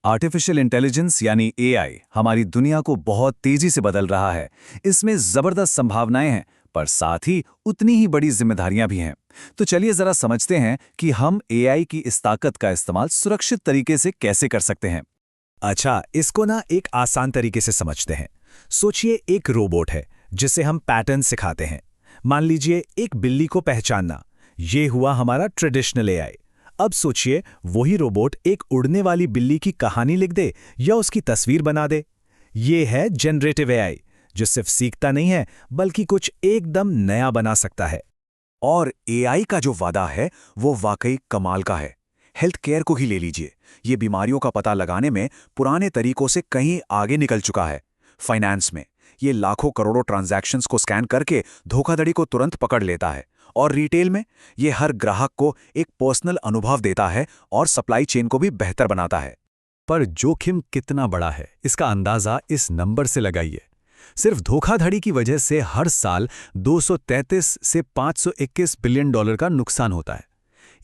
Artificial intelligence यानी AI हमारी दुनिया को बहुत तेजी से बदल रहा है। इसमें जबरदस्त संभावनाएं हैं, पर साथ ही उतनी ही बड़ी जिम्मेदारियां भी हैं। तो चलिए जरा समझते हैं कि हम एआई की इस ताकत का इस्तेमाल सुरक्षित तरीके से कैसे कर सकते हैं। अच्छा, इसको ना एक आसान तरीके से समझते हैं। सोचिए एक रोबोट है जिसे हम पैटर्न सिखाते हैं। मान लीजिए एक बिल्ली को पहचानना। ये हुआ हमारा ट्रेडिशनल एआई। अब सोचिए वही रोबोट एक उड़ने वाली बिल्ली की कहानी लिख दे या उसकी तस्वीर बना दे। ये है जनरेटिव एआई, जो सिर्फ सीखता नहीं है बल्कि कुछ एकदम नया बना सकता है। और एआई का जो वादा है वो वाकई कमाल का है। हेल्थ केयर को ही ले लीजिए, ये बीमारियों का पता लगाने में पुराने तरीकों से कहीं आगे निकल चुका है। फाइनेंस में ये लाखों करोड़ों ट्रांजैक्शंस को स्कैन करके धोखाधड़ी को तुरंत पकड़ लेता है। और रिटेल में ये हर ग्राहक को एक पर्सनल अनुभव देता है और सप्लाई चेन को भी बेहतर बनाता है। पर जोखिम कितना बड़ा है, इसका अंदाजा इस नंबर से लगाइए। सिर्फ धोखाधड़ी की वजह से हर साल 233 से 521 बिलियन डॉलर का नुकसान होता है।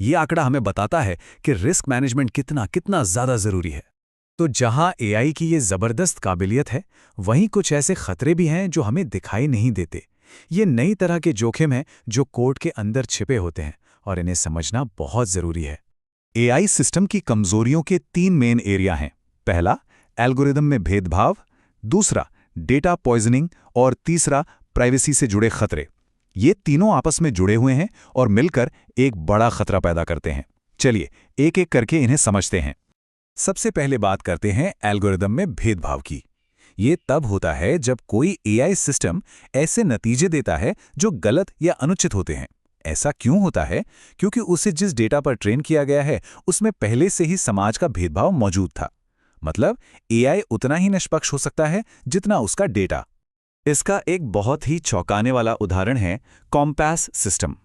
ये आंकड़ा हमें बताता है कि रिस्क मैनेजमेंट कितना ज्यादा जरूरी है। तो जहां एआई की ये जबरदस्त काबिलियत है, वहीं कुछ ऐसे खतरे भी हैं जो हमें दिखाई नहीं देते। ये नई तरह के जोखिम हैं जो कोड के अंदर छिपे होते हैं और इन्हें समझना बहुत जरूरी है। एआई सिस्टम की कमजोरियों के 3 मेन एरिया हैं। पहला, एल्गोरिदम में भेदभाव। दूसरा, डेटा पॉइजनिंग। और तीसरा, प्राइवेसी से जुड़े खतरे। ये तीनों आपस में जुड़े हुए हैं और मिलकर एक बड़ा खतरा पैदा करते हैं। चलिए एक एक करके इन्हें समझते हैं। सबसे पहले बात करते हैं एल्गोरिदम में भेदभाव की। ये तब होता है जब कोई एआई सिस्टम ऐसे नतीजे देता है जो गलत या अनुचित होते हैं। ऐसा क्यों होता है? क्योंकि उसे जिस डेटा पर ट्रेन किया गया है उसमें पहले से ही समाज का भेदभाव मौजूद था। मतलब एआई उतना ही निष्पक्ष हो सकता है जितना उसका डेटा। इसका एक बहुत ही चौंकाने वाला उदाहरण है कॉम्पास सिस्टम।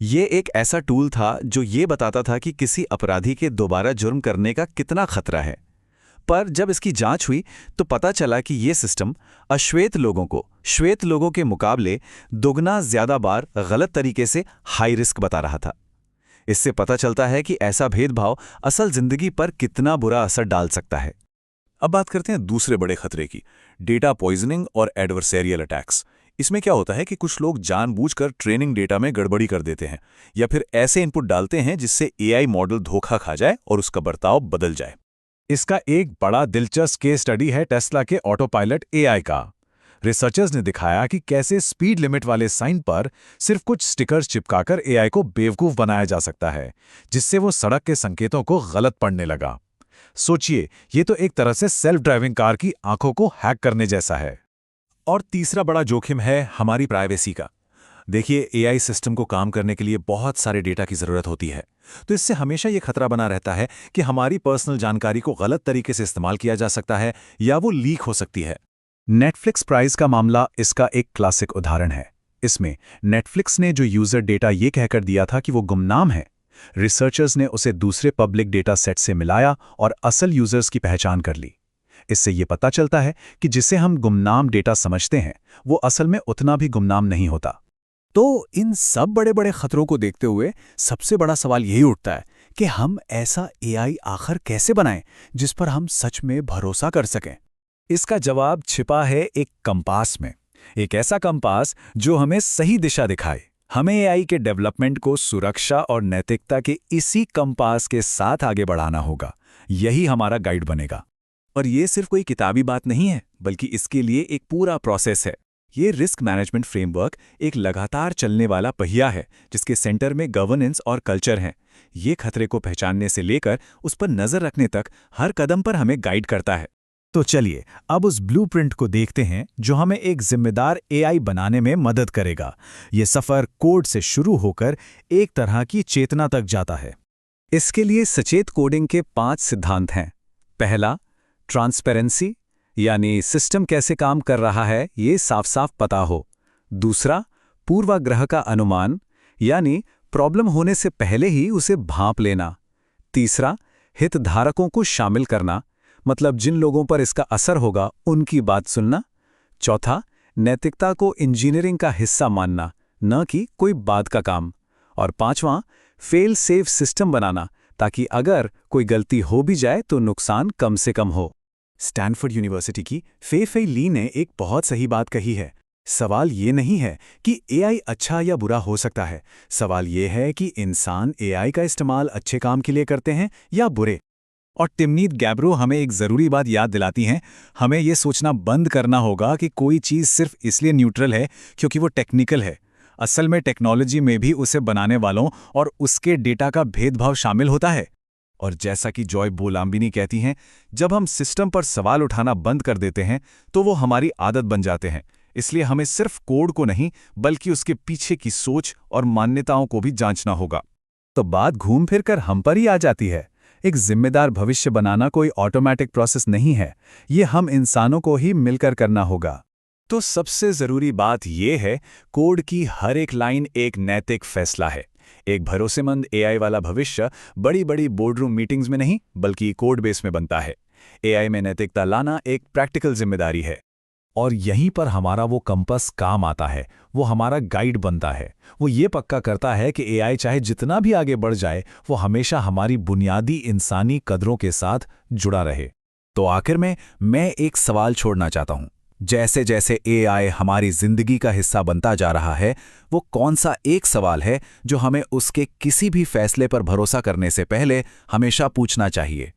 ये एक ऐसा टूल था जो ये बताता था कि किसी अपराधी के दोबारा जुर्म करने का कितना खतरा है। पर जब इसकी जांच हुई तो पता चला कि ये सिस्टम अश्वेत लोगों को श्वेत लोगों के मुकाबले दोगुना ज्यादा बार गलत तरीके से हाई रिस्क बता रहा था। इससे पता चलता है कि ऐसा भेदभाव असल जिंदगी पर कितना बुरा असर डाल सकता है। अब बात करते हैं दूसरे बड़े खतरे की, डेटा पॉइजनिंग और एडवर्सेरियल अटैक्स। इसमें क्या होता है कि कुछ लोग जानबूझकर ट्रेनिंग डेटा में गड़बड़ी कर देते हैं या फिर ऐसे इनपुट डालते हैं जिससे एआई मॉडल धोखा खा जाए और उसका बर्ताव बदल जाए। इसका एक बड़ा दिलचस्प केस स्टडी है टेस्ला के ऑटो पायलट एआई का। रिसर्चर्स ने दिखाया कि कैसे स्पीड लिमिट वाले साइन पर सिर्फ कुछ स्टिकर्स चिपकाकर एआई को बेवकूफ बनाया जा सकता है, जिससे वो सड़क के संकेतों को गलत पढ़ने लगा। सोचिए, ये तो एक तरह से सेल्फ ड्राइविंग कार की आंखों को हैक करने जैसा है। और तीसरा बड़ा जोखिम है हमारी प्राइवेसी का। देखिए, एआई सिस्टम को काम करने के लिए बहुत सारे डेटा की जरूरत होती है, तो इससे हमेशा ये खतरा बना रहता है कि हमारी पर्सनल जानकारी को गलत तरीके से इस्तेमाल किया जा सकता है या वो लीक हो सकती है। नेटफ्लिक्स प्राइस का मामला इसका एक क्लासिक उदाहरण है। इसमें नेटफ्लिक्स ने जो यूजर डेटा ये कहकर दिया था कि वो गुमनाम है, रिसर्चर्स ने उसे दूसरे पब्लिक डेटा सेट से मिलाया और असल यूजर्स की पहचान कर ली। इससे ये पता चलता है कि जिसे हम गुमनाम डेटा समझते हैं वो असल में उतना भी गुमनाम नहीं होता। तो इन सब बड़े बड़े खतरों को देखते हुए सबसे बड़ा सवाल यही उठता है कि हम ऐसा एआई आखिर कैसे बनाएं जिस पर हम सच में भरोसा कर सकें। इसका जवाब छिपा है एक कंपास में। एक ऐसा कंपास जो हमें सही दिशा दिखाए। हमें एआई के डेवलपमेंट को सुरक्षा और नैतिकता के इसी कंपास के साथ आगे बढ़ाना होगा। यही हमारा गाइड बनेगा। और ये सिर्फ कोई किताबी बात नहीं है, बल्कि इसके लिए एक पूरा प्रोसेस है। ये रिस्क मैनेजमेंट फ्रेमवर्क एक लगातार चलने वाला पहिया है जिसके सेंटर में गवर्नेंस और कल्चर है। ये खतरे को पहचानने से लेकर उस पर नजर रखने तक हर कदम पर हमें गाइड करता है। तो चलिए अब उस ब्लूप्रिंट को देखते हैं जो हमें एक जिम्मेदार एआई बनाने में मदद करेगा। ये सफर कोड से शुरू होकर एक तरह की चेतना तक जाता है। इसके लिए सचेत कोडिंग के 5 सिद्धांत हैं। पहला, ट्रांसपेरेंसी, यानी सिस्टम कैसे काम कर रहा है ये साफ साफ पता हो। दूसरा, पूर्वाग्रह का अनुमान, यानी प्रॉब्लम होने से पहले ही उसे भांप लेना। तीसरा, हितधारकों को शामिल करना, मतलब जिन लोगों पर इसका असर होगा उनकी बात सुनना। चौथा, नैतिकता को इंजीनियरिंग का हिस्सा मानना, न कि कोई बाद का काम। और पांचवां, फेल सेफ सिस्टम बनाना, ताकि अगर कोई गलती हो भी जाए तो नुकसान कम से कम हो। स्टैनफोर्ड यूनिवर्सिटी की फे ली ने एक बहुत सही बात कही है। सवाल ये नहीं है कि एआई अच्छा या बुरा हो सकता है, सवाल ये है कि इंसान एआई का इस्तेमाल अच्छे काम के लिए करते हैं या बुरे। और टिमनीत गैब्रो हमें एक ज़रूरी बात याद दिलाती हैं, हमें ये सोचना बंद करना होगा कि कोई चीज़ सिर्फ इसलिए न्यूट्रल है क्योंकि वो टेक्निकल है। असल में टेक्नोलॉजी में भी उसे बनाने वालों और उसके डेटा का भेदभाव शामिल होता है। और जैसा कि जॉय बोलाम्बिनी कहती हैं, जब हम सिस्टम पर सवाल उठाना बंद कर देते हैं तो वो हमारी आदत बन जाते हैं। इसलिए हमें सिर्फ कोड को नहीं बल्कि उसके पीछे की सोच और मान्यताओं को भी जांचना होगा। तो बात घूम फिर कर हम पर ही आ जाती है। एक जिम्मेदार भविष्य बनाना कोई ऑटोमेटिक प्रोसेस नहीं है, ये हम इंसानों को ही मिलकर करना होगा। तो सबसे ज़रूरी बात यह है, कोड की हर एक लाइन एक नैतिक फैसला है। एक भरोसेमंद एआई वाला भविष्य बड़ी बड़ी बोर्डरूम मीटिंग्स में नहीं बल्कि कोड बेस में बनता है। एआई में नैतिकता लाना एक प्रैक्टिकल जिम्मेदारी है। और यहीं पर हमारा वो कंपास काम आता है, वो हमारा गाइड बनता है। वो ये पक्का करता है कि एआई चाहे जितना भी आगे बढ़ जाए, वो हमेशा हमारी बुनियादी इंसानी कदरों के साथ जुड़ा रहे। तो आखिर में मैं एक सवाल छोड़ना चाहता हूँ। जैसे जैसे एआई हमारी जिंदगी का हिस्सा बनता जा रहा है, वो कौन सा एक सवाल है जो हमें उसके किसी भी फैसले पर भरोसा करने से पहले हमेशा पूछना चाहिए?